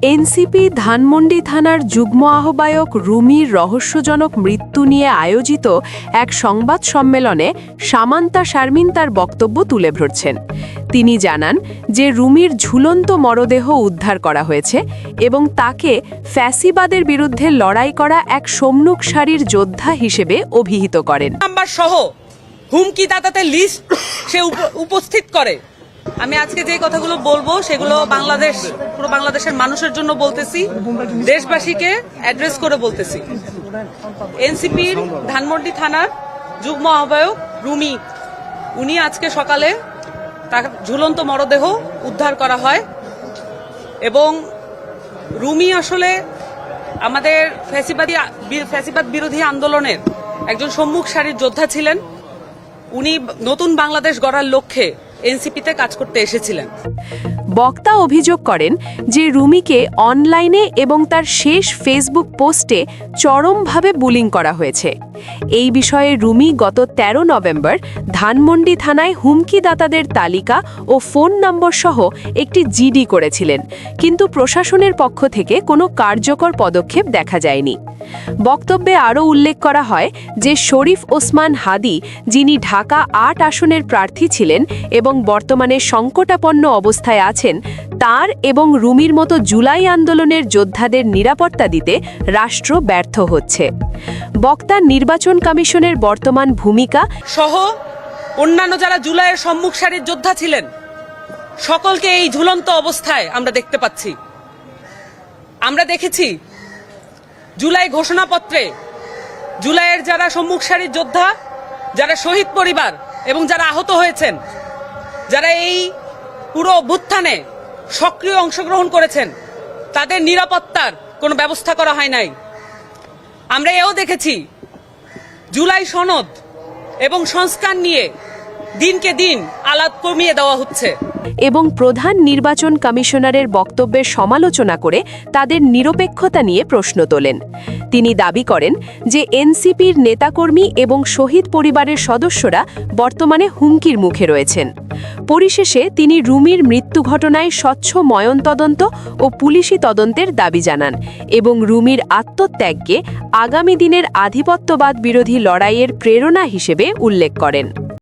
NCP Dhanmondi থানার যুগ্ম আহ্বায়ক রুমির রহস্যজনক মৃত্যু নিয়ে আয়োজিত এক সংবাদ সম্মেলনে সামান্তা শারমিন তার বক্তব্য তুলে ধরছেন। তিনি জানান যে রুমির ঝুলন্ত মরদেহ উদ্ধার করা হয়েছে এবং তাকে ফ্যাসিবাদের বিরুদ্ধে লড়াই করা এক সম্মুখ সারির যোদ্ধা হিসেবে অভিহিত করেন। নাম্বার সহ হুমকিদাতাদের লিস্ট সে উপস্থিত করে। আমি আজকে যে কথাগুলো বলবো সেগুলো পুরো বাংলাদেশের মানুষের জন্য বলতেছি, দেশবাসীকে অ্যাড্রেস করে বলতেছি। এনসিপির ধানমন্ডি থানার যুগ্ম আহ্বায়ক রুমি, উনি আজকে সকালে তার ঝুলন্ত মরদেহ উদ্ধার করা এবং রুমি আসলে আমাদের ফ্যাসিবাদ বিরোধী আন্দোলনের একজন সম্মুখ সারির যোদ্ধা ছিলেন। উনি নতুন বাংলাদেশ গড়ার লক্ষ্যে এনসিপিতে কাজ করতে এসেছিলেন। বক্তা অভিযোগ করেন যে রুমিকে অনলাইনে এবং তার শেষ ফেসবুক পোস্টে চরমভাবে বুলিং করা হয়েছে। এই বিষয়ে রুমি গত ১৩ নভেম্বর ধানমন্ডি থানায় হুমকিদাতাদের তালিকা ও ফোন নম্বর সহ একটি জিডি করেছিলেন, কিন্তু প্রশাসনের পক্ষ থেকে কোনো কার্যকর পদক্ষেপ দেখা যায়নি। বক্তব্যে আরও উল্লেখ করা হয় যে শরীফ ওসমান হাদি, যিনি ঢাকা ৮ আসনের প্রার্থী ছিলেন এবং বর্তমানে সংকটাপন্ন অবস্থায় আছেন, তার এবং রুমির মতো জুলাই আন্দোলনের যোদ্ধাদের নিরাপত্তা দিতে রাষ্ট্র ব্যর্থ হচ্ছে। বক্তা নির্বাচন কমিশনের বর্তমান ভূমিকা সহ অন্যান্য যারা জুলাইয়ের সম্মুখ সারির যোদ্ধা ছিলেন সকলকে এই ঝুলন্ত অবস্থায় আমরা দেখতে পাচ্ছি। আমরা দেখেছি জুলাই ঘোষণাপত্রে জুলাইয়ের যারা সম্মুখ সারির যোদ্ধা, যারা শহীদ পরিবার এবং যারা আহত হয়েছেন, যারা এই পুরো অভ্যুত্থানে সক্রিয় অংশগ্রহণ করেছেন, তাদের নিরাপত্তার কোনো ব্যবস্থা করা হয় নাই। আমরা এও দেখেছি জুলাই সনদ এবং সংস্কার নিয়ে দিনকে দিন আলাপ কমিয়ে দেওয়া হচ্ছে এবং প্রধান নির্বাচন কমিশনারের বক্তব্যের সমালোচনা করে তাদের নিরপেক্ষতা নিয়ে প্রশ্ন তোলেন। তিনি দাবি করেন যে এনসিপির নেতাকর্মী এবং শহীদ পরিবারের সদস্যরা বর্তমানে হুমকির মুখে রয়েছেন। পরিশেষে তিনি রুমির মৃত্যু ঘটনায় স্বচ্ছ ময়নতদন্ত ও পুলিশি তদন্তের দাবি জানান এবং রুমির আত্মত্যাগকে আগামী দিনের আধিপত্যবাদ বিরোধী লড়াইয়ের প্রেরণা হিসেবে উল্লেখ করেন।